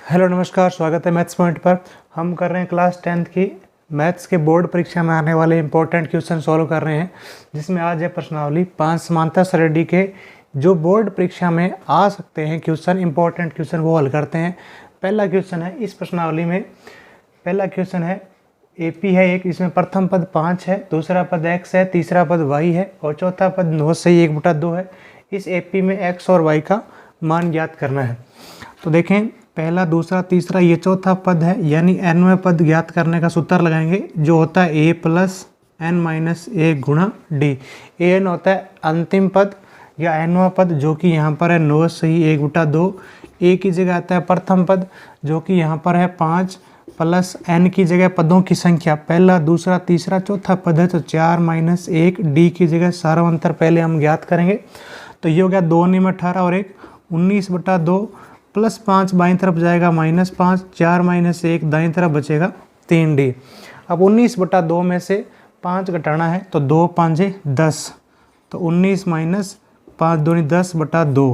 Hello नमस्कार, स्वागत है मैथ्स पॉइंट पर। हम कर रहे हैं क्लास 10th की मैथ्स के बोर्ड परीक्षा में आने वाले इंपॉर्टेंट क्वेश्चन सॉल्व कर रहे हैं, जिसमें आज है प्रश्नावली 5 समांतर श्रेणी के जो बोर्ड परीक्षा में आ सकते हैं क्वेश्चन, इंपॉर्टेंट क्वेश्चन वो हल करते हैं। पहला क्वेश्चन है इस प्रश्नावली में, पहला क्वेश्चन है AP है एक, इसमें प्रथम पद 5 है, दूसरा पद x है, तीसरा पद y है और चौथा पद 9 से 1/2 है। इस AP में x और y का मान ज्ञात करना है। तो देखें, पहला, दूसरा, तीसरा, ये चौथा पद है, यानी nवें पद ज्ञात करने का सूत्र लगाएंगे जो होता है a + n - 1 गुणा d। an होता है अंतिम पद या nवां पद, जो कि यहाँ पर है 9 से 1/2। a की जगह आता है प्रथम पद जो कि यहाँ पर है 5 प्लस n की जगह पदों की संख्या, पहला, दूसरा, तीसरा, चौथा पद है तो 4 - 1। d की जगह सारांतर पहले हम ज्ञात करेंगे, तो ये हो गया 2 × 18 और 1 19/2 प्लस 5 बाईं तरफ जाएगा -5, 4 - 1 दाईं तरफ बचेगा 3d। अब 19/2 में से 5 घटाना है तो 2 × 5 = 10, तो 19 - 5 दूनी 10/2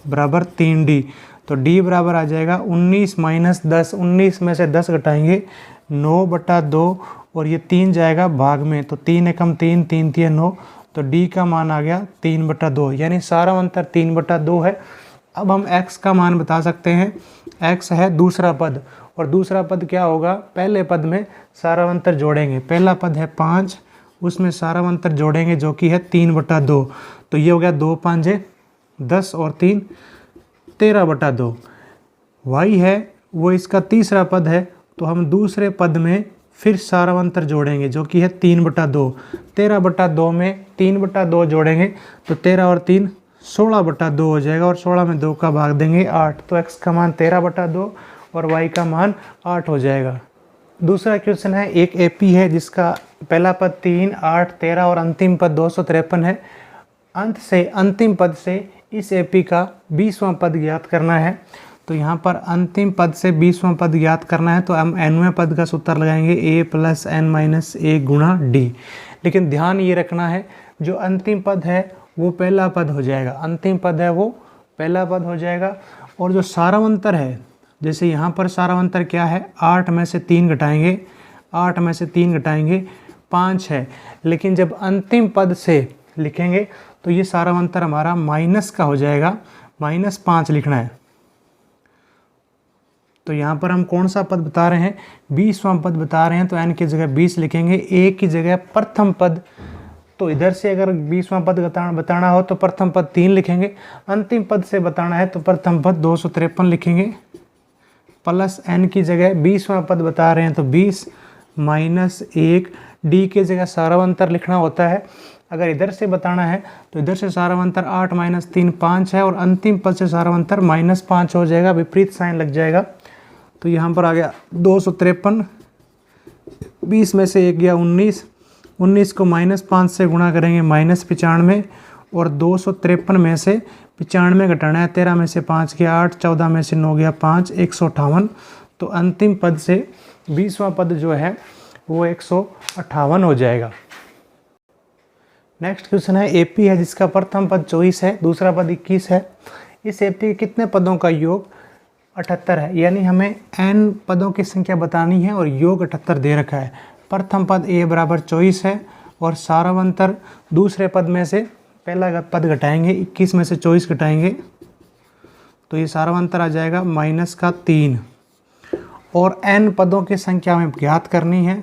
बराबर 3d। तो d बराबर आ जाएगा 19 - 10, 19 में से 10 घटाएंगे 9/2 और ये 3 जाएगा भाग में, तो 3 × 3 3 × 9, तो d का मान आ गया 3/2, यानी सारा अंतर 3/2 है। अब हम x का मान बता सकते हैं। x है दूसरा पद, और दूसरा पद क्या होगा, पहले पद में सारांतर जोड़ेंगे। पहला पद है 5, उसमें सारांतर जोड़ेंगे जो कि है 3/2, तो ये हो गया 2 × 5 = 10 और 3 13/2। y है वो इसका तीसरा पद है, तो हम दूसरे पद में फिर सारांतर जोड़ेंगे जो कि है 3/2। 13/2 में 3/2 जोड़ेंगे तो 13 और 3 16/2 हो जाएगा, और 16 में 2 का भाग देंगे 8, तो x का मान 13/2 और y का मान 8 हो जाएगा। दूसरा क्वेश्चन है एक AP है जिसका पहला पद 3, 8, 13 और अंतिम पद 253 है। अंतिम पद से इस AP का 20वां पद ज्ञात करना है। तो यहाँ पर अंतिम पद से 20वां पद ज्ञात करना है, तो हम nवें पद का सूत्र लगाएंगे a + n - 1 गुणा d। लेकिन ध्यान ये रखना है, जो अंतिम पद है वो पहला पद हो जाएगा, अंतिम पद है वो पहला पद हो जाएगा। और जो सारांतर है, जैसे यहाँ पर सारांतर क्या है, 8 में से 3 घटाएंगे, 8 में से 3 घटाएंगे 5 है, लेकिन जब अंतिम पद से लिखेंगे तो ये सारांतर हमारा माइनस का हो जाएगा, -5 लिखना है। तो यहाँ पर हम कौन सा पद बता रहे हैं, 20वां पद बता रहे हैं, तो n की जगह 20 लिखेंगे, a की जगह प्रथम पद, तो इधर से अगर 20वां पद बताना हो तो प्रथम पद 3 लिखेंगे, अंतिम पद से बताना है तो प्रथम पद 253 लिखेंगे, प्लस n की जगह 20वां पद बता रहे हैं तो 20 - 1, d की जगह सारांतर लिखना होता है। अगर इधर से बताना है तो इधर से सारांतर 8 - 3 5 है, और अंतिम पद से सारांतर -5 हो जाएगा, विपरीत साइन लग जाएगा। तो यहाँ पर आ गया 253, 20 में से 1 गया 19, 19 को -5 से गुणा करेंगे -95, और 253 में से 95 घटाना है, 13 में से 5 गया 8, 14 में से 9 गया 5, 158। तो अंतिम पद से 20वां पद जो है वो 158 हो जाएगा। नेक्स्ट क्वेश्चन है AP है जिसका प्रथम पद 24 है, दूसरा पद 21 है। इस AP के कितने पदों का योग 78 है, यानी हमें n पदों की संख्या बतानी है और योग 78 दे रखा है। प्रथम पद a बराबर 24 है, और सारांतर दूसरे पद में से पहला पद घटाएंगे, 21 में से 24 घटाएंगे तो ये सारांतर आ जाएगा -3। और n पदों की संख्या हमें ज्ञात करनी है,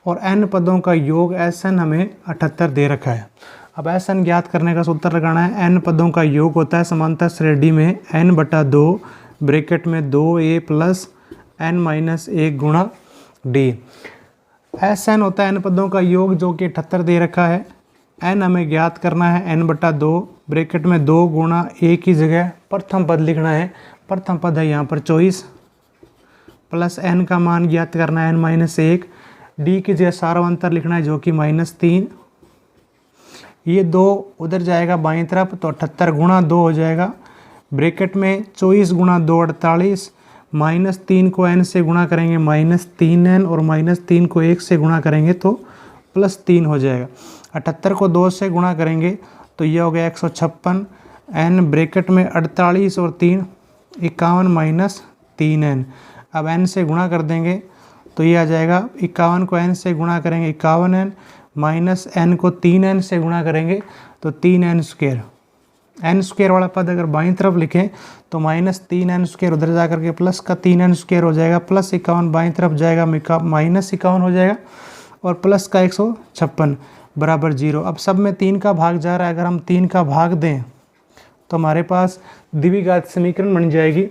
और n पदों का योग Sn हमें 78 दे रखा है। अब Sn ज्ञात करने का सूत्र लगाना है। n पदों का योग होता है समांतर श्रेणी में n/2 ब्रैकेट में 2a + n - 1 गुणा d। Sn होता है n पदों का योग जो कि 78 दे रखा है। n हमें ज्ञात करना है n/2 ब्रैकेट में 2 गुणा a की जगह प्रथम पद लिखना है, प्रथम पद है यहाँ पर 24, प्लस n का मान ज्ञात करना है n - 1, d की जगह सारांतर लिखना है जो कि -3। ये 2 उधर जाएगा बाईं तरफ, तो 78 गुणा 2 हो जाएगा, ब्रैकेट में 24 गुणा 2 48, -3 को n से गुणा करेंगे -3n, और -3 को 1 से गुणा करेंगे तो +3 हो जाएगा। 78 को 2 से गुणा करेंगे तो ये हो गया 156, n ब्रैकेट में 48 और 3 51 - 3n। अब n से गुणा कर देंगे तो ये आ जाएगा 51 को n से गुणा करेंगे 51n माइनस n को 3n से गुणा करेंगे तो 3n स्क्वायर। n स्क्वायर वाला पद अगर बाईं तरफ लिखें तो माइनस 3n स्क्वायर उधर जा करके प्लस का 3n स्क्वायर हो जाएगा, प्लस 51 बाईं तरफ जाएगा माइनस 51 हो जाएगा और प्लस का 156 बराबर 0। अब सब में 3 का भाग जा रहा है, अगर हम 3 का भाग दें तो हमारे पास द्विघात समीकरण बन जाएगी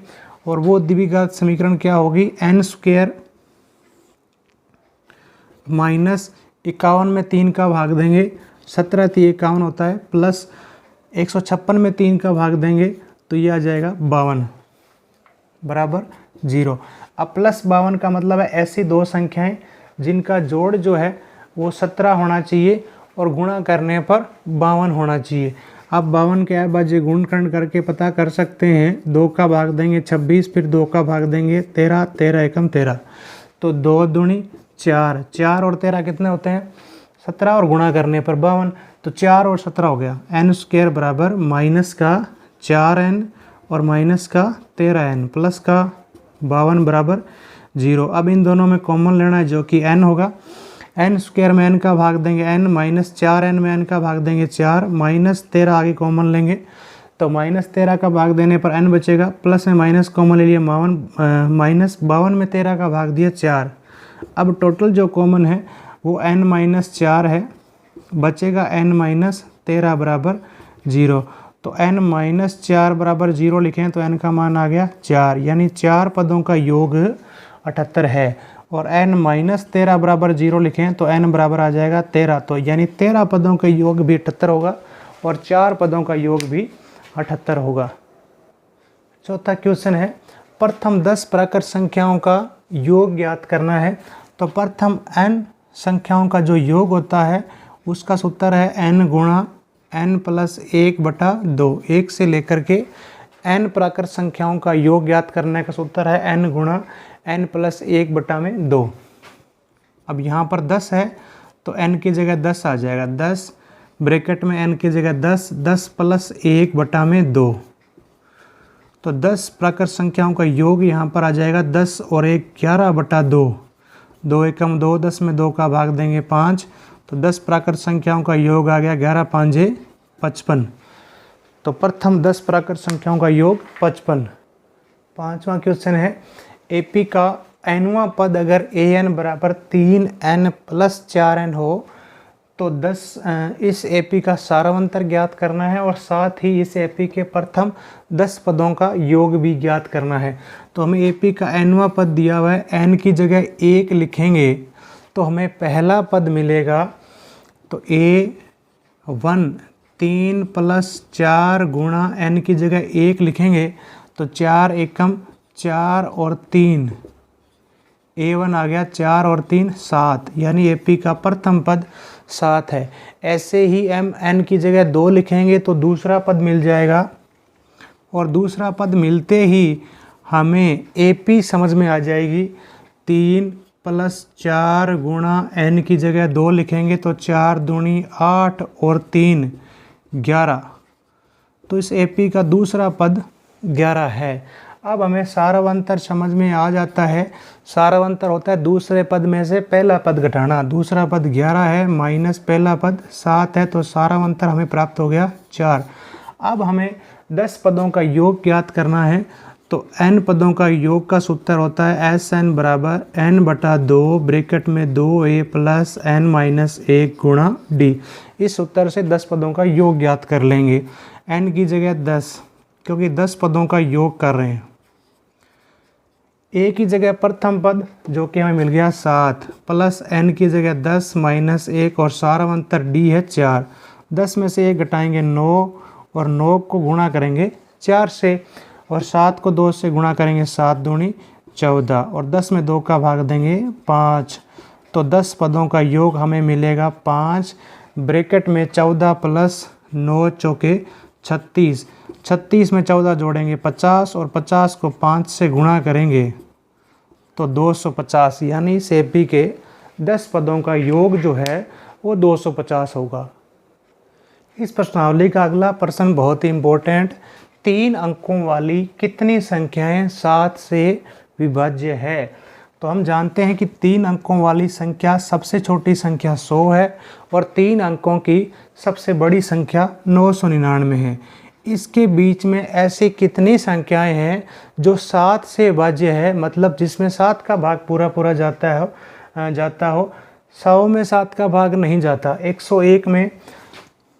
और वो द्विघात समीकरण क्या होगी, n स्क्वायर माइनस 51 में 3 का भाग देंगे 17 × 51 होता है, प्लस 156 में 3 का भाग देंगे तो ये आ जाएगा 52 बराबर 0। अब प्लस 52 का मतलब है ऐसी दो संख्याएं जिनका जोड़ जो है वो 17 होना चाहिए और गुणा करने पर 52 होना चाहिए। अब 52 के बाजे गुणनखंड करके पता कर सकते हैं। 2 का भाग देंगे 26, फिर 2 का भाग देंगे 13, 13 एकम 13, तो 2 दूनी 4, 4 और 13 कितने होते हैं 17 और गुणा करने पर 52, तो 4 और 17 हो गया। n स्क्वायर बराबर माइनस का 4n और माइनस का 13n प्लस का 52 बराबर 0। अब इन दोनों में कॉमन लेना है जो कि n होगा। n स्क्वायर में n का भाग देंगे n, माइनस 4n में n का भाग देंगे 4, माइनस 13 आगे कॉमन लेंगे तो माइनस 13 का भाग देने पर n बचेगा, प्लस में माइनस कॉमन ले लिया माइनस 52 में 13 का भाग दिया 4। अब टोटल जो कॉमन है वो n माइनस 4 है, बचेगा n माइनस 13 बराबर 0। तो n माइनस 4 बराबर 0 लिखें तो n का मान आ गया 4, यानी 4 पदों का योग 78 है। और n माइनस 13 बराबर 0 लिखें तो n बराबर आ जाएगा 13, तो यानी 13 पदों का योग भी 78 होगा और 4 पदों का योग भी 78 होगा। चौथा क्वेश्चन है, प्रथम 10 प्राकृत संख्याओं का योग ज्ञात करना है। तो प्रथम n संख्याओं का जो योग होता है उसका सूत्र है n गुणा n प्लस 1/2। 1 से लेकर के n प्राकृत संख्याओं का योग ज्ञात करने का सूत्र है n गुणा n प्लस 1/2। अब यहाँ पर 10 है तो n की जगह 10 आ जाएगा, 10 ब्रैकेट में n की जगह 10, 10 प्लस 1/2। तो 10 प्राकृत संख्याओं का योग यहाँ पर आ जाएगा 10 और 1 11/2। 2 एकम 2, 10 में 2 का भाग देंगे 5, तो 10 प्राकृत संख्याओं का योग आ गया 11 5 55। तो प्रथम 10 प्राकृत संख्याओं का योग 55। पांचवा क्वेश्चन है, एपी का nवां पद अगर an बराबर 3n प्लस 4n हो तो 10 इस एपी का सारांतर ज्ञात करना है और साथ ही इस एपी के प्रथम 10 पदों का योग भी ज्ञात करना है। तो हमें एपी का nवां पद दिया हुआ है, n की जगह 1 लिखेंगे तो हमें पहला पद मिलेगा, तो a1 3 प्लस 4 गुणा n की जगह 1 लिखेंगे तो 4 एकम 4 और 3, a1 आ गया 4 और 3 7, यानी एपी का प्रथम पद 7 है। ऐसे ही n की जगह 2 लिखेंगे तो दूसरा पद मिल जाएगा और दूसरा पद मिलते ही हमें एपी समझ में आ जाएगी। 3 प्लस 4 गुणा n की जगह 2 लिखेंगे तो 4 दूनी 8 और 3 11, तो इस एपी का दूसरा पद 11 है। अब हमें सारांतर समझ में आ जाता है। सारांतर होता है दूसरे पद में से पहला पद घटाना। दूसरा पद 11 है माइनस पहला पद 7 है, तो सारांतर हमें प्राप्त हो गया 4। अब हमें 10 पदों का योग ज्ञात करना है। तो n पदों का योग का सूत्र होता है Sn बराबर n/2 ब्रैकेट में 2a प्लस n माइनस 1 गुणा d। इस सूत्र से 10 पदों का योग ज्ञात कर लेंगे। n की जगह 10, क्योंकि 10 पदों का योग कर रहे हैं। a की जगह प्रथम पद जो कि हमें मिल गया 7 प्लस n की जगह 10 माइनस 1 और सारांतर d है 4। 10 में से 1 घटाएंगे 9 और 9 को गुणा करेंगे 4 से और 7 को 2 से गुणा करेंगे 7 दूनी 14 और 10 में 2 का भाग देंगे 5। तो 10 पदों का योग हमें मिलेगा 5 ब्रैकेट में 14 प्लस 9 चौके 36। 36 में 14 जोड़ेंगे 50 और 50 को 5 से गुणा करेंगे तो 250, यानी इस एपी के 10 पदों का योग जो है वो 250 होगा। इस प्रश्नावली का अगला प्रश्न बहुत ही इम्पोर्टेंट, 3 अंकों वाली कितनी संख्याएं 7 से विभाज्य है। तो हम जानते हैं कि 3 अंकों वाली संख्या सबसे छोटी संख्या 100 है और 3 अंकों की सबसे बड़ी संख्या 999 है। इसके बीच में ऐसी कितनी संख्याएं हैं जो 7 से विभाज्य है, मतलब जिसमें 7 का भाग पूरा जाता हो। 100 में 7 का भाग नहीं जाता। 101 में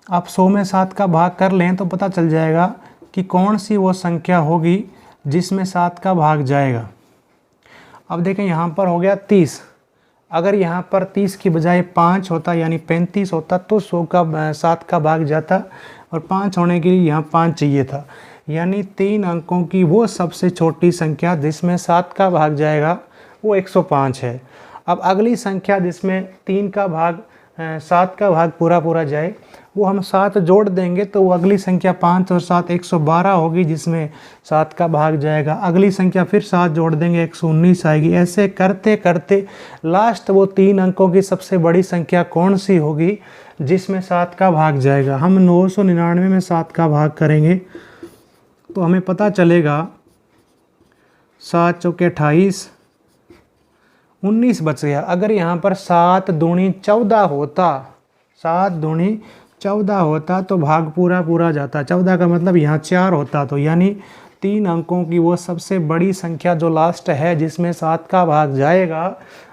आप 100 में 7 का भाग कर लें तो पता चल जाएगा कि कौन सी वो संख्या होगी जिसमें 7 का भाग जाएगा। अब देखें यहाँ पर हो गया 30। अगर यहाँ पर 30 की बजाय 5 होता यानी 35 होता तो 100 का 7 का भाग जाता और 5 होने के लिए यहाँ 5 चाहिए था। यानी 3 अंकों की वो सबसे छोटी संख्या जिसमें 7 का भाग जाएगा वो 105 है। अब अगली संख्या जिसमें 3 का भाग 7 का भाग पूरा जाए वो हम 7 जोड़ देंगे तो वो अगली संख्या 5 और 7 112 होगी जिसमें 7 का भाग जाएगा। अगली संख्या फिर 7 जोड़ देंगे 119 आएगी। ऐसे करते करते लास्ट वो 3 अंकों की सबसे बड़ी संख्या कौन सी होगी जिसमें 7 का भाग जाएगा। हम 999 में 7 का भाग करेंगे तो हमें पता चलेगा 7 चौके 28, 19 बच गया। अगर यहाँ पर 7 दूनी 14 होता, 7 दूनी 14 होता तो भाग पूरा जाता। 14 का मतलब यहाँ 4 होता। तो यानी 3 अंकों की वो सबसे बड़ी संख्या जो लास्ट है जिसमें 7 का भाग जाएगा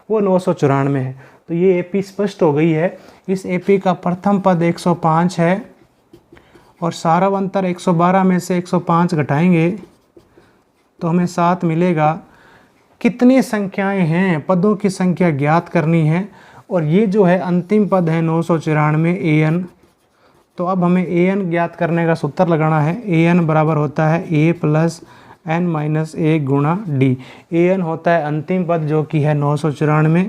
वो 994 है। तो ये एपी स्पष्ट हो गई है। इस एपी का प्रथम पद 105 है और सारावंतर 112 में से 105 घटाएंगे तो हमें 7 मिलेगा। कितनी संख्याएं हैं, पदों की संख्या ज्ञात करनी है और ये जो है अंतिम पद है 994 an। तो अब हमें an ज्ञात करने का सूत्र लगाना है। an बराबर होता है a प्लस n-1 गुणा d। an होता है अंतिम पद जो कि है 994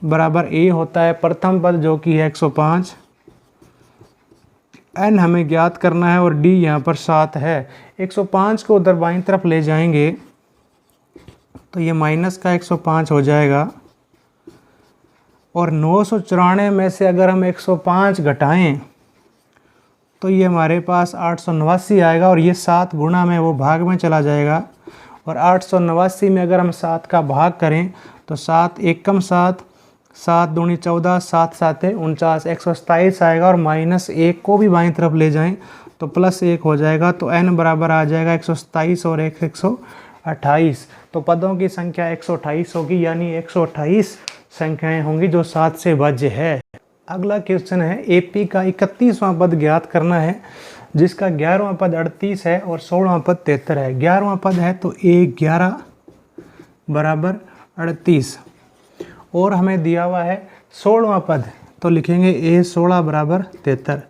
बराबर a होता है प्रथम पद जो कि है 105। n हमें ज्ञात करना है और d यहाँ पर 7 है। 105 को उधर बाईं तरफ ले जाएंगे तो ये माइनस का 105 हो जाएगा और 994 में से अगर हम 105 घटाएं तो ये हमारे पास 889 आएगा और ये 7 गुणा में वो भाग में चला जाएगा। और 889 में अगर हम 7 का भाग करें तो 7 एकम 7, 7 दूनी 14, 7 7 49, 127 आएगा और -1 को भी बाईं तरफ ले जाएं तो +1 हो जाएगा। तो n बराबर आ जाएगा 127 और 128। तो पदों की संख्या 128 होगी, यानी 128 संख्याएं होंगी जो 7 से विभाज्य है। अगला क्वेश्चन है एपी का 31वां पद ज्ञात करना है जिसका 11वां पद 38 है और 16वां पद 73 है। 11वां पद है तो a11 बराबर 38 और हमें दिया हुआ है 16वां पद तो लिखेंगे a16 बराबर 73।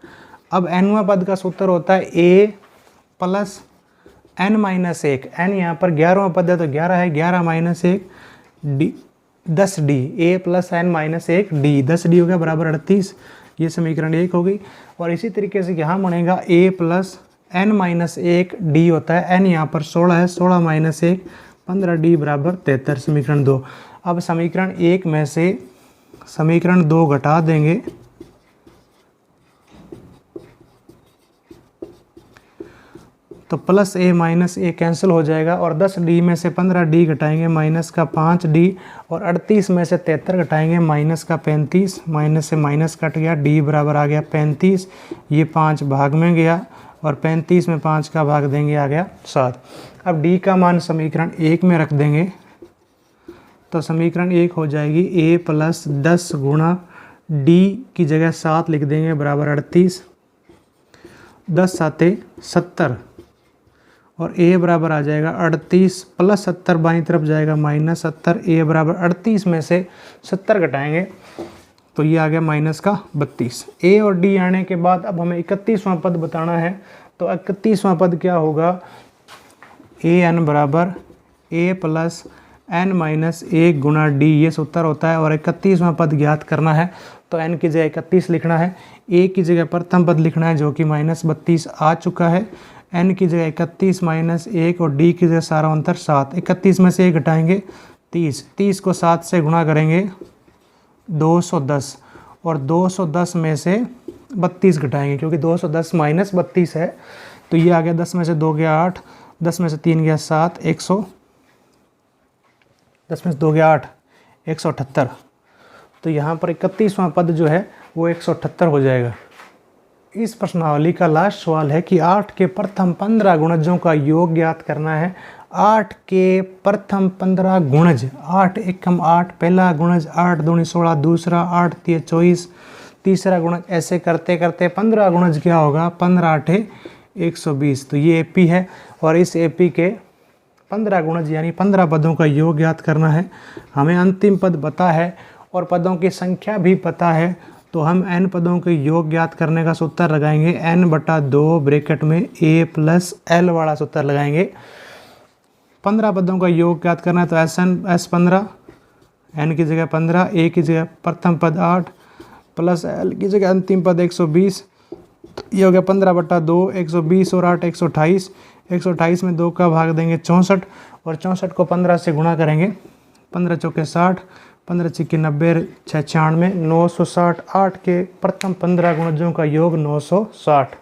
अब nवां पद का सूत्र होता है a प्लस n-1। n यहाँ पर 11वां पद है तो 11 है, 11 - 1 d 10d, a plus n-1 d, 10d हो गया बराबर 38। ये समीकरण 1 हो गई। और इसी तरीके से यहाँ बनेगा a प्लस n-1 d होता है, n यहाँ पर 16 है, 16 - 1 15d बराबर 73, समीकरण 2। अब समीकरण 1 में से समीकरण 2 घटा देंगे तो plus a minus a cancel हो जाएगा और 10d में से 15d घटाएंगे माइनस का 5d और 38 में से 73 घटाएंगे माइनस का 35, माइनस से माइनस कट गया, d बराबर आ गया 35। ये 5 भाग में गया और 35 में 5 का भाग देंगे आ गया 7। अब d का मान समीकरण 1 में रख देंगे तो समीकरण 1 हो जाएगी a प्लस 10 गुणा d की जगह 7 लिख देंगे बराबर 38, 10 7 70 और a बराबर आ जाएगा 38 प्लस 70 बाईं तरफ जाएगा -70। a बराबर 38 में से 70 घटाएंगे तो ये आ गया माइनस का 32। a और d आने के बाद अब हमें 31वां पद बताना है। तो 31वां पद क्या होगा, an बराबर a प्लस n-1 गुणा d, ये सूत्र होता है। और 31वां पद ज्ञात करना है तो n की जगह 31 लिखना है, a की जगह प्रथम पद लिखना है जो कि -32 आ चुका है, n की जगह 31 - 1 और d की जगह सारा अंतर 7। 31 में से 1 घटाएंगे 30, 30 को 7 से गुणा करेंगे 210 और 210 में से 32 घटाएंगे क्योंकि 210 - 32 है। तो ये आ गया 10 में से 2 गया 8, 10 में से 3 गया 7, 10 में से 2 गया 8, 178। तो यहाँ पर 31वां पद जो है वो 178 हो जाएगा। इस प्रश्नावली का लास्ट सवाल है कि 8 के प्रथम 15 गुणजों का योग ज्ञात करना है। 8 के प्रथम 15 गुणज, 8 एकम 8 पहला गुणज, 8 दूनी 16 दूसरा, 8 तिया 24 तीसरा गुणज, ऐसे करते करते 15 गुणज क्या होगा, 15 8 120। तो ये एपी है और इस एपी के 15 गुणज यानी 15 पदों का योग ज्ञात करना है। हमें अंतिम पद पता है और पदों की संख्या भी पता है, तो हम n पदों के योग ज्ञात करने का सूत्र लगाएंगे n/2 ब्रैकेट में a + l वाला सूत्र लगाएंगे। 15 पदों का योग ज्ञात करना है तो S15, n की जगह 15, a की जगह प्रथम पद 8 प्लस l की जगह अंतिम पद 120। ये हो गया 15/2, 120 और 8 128। 128 में 2 का भाग देंगे 64 और 64 को 15 से गुणा करेंगे। 15 चौके 60, 15 छिक्के 90, 6 96, 960। 8 के प्रथम 15 गुणजों का योग 960।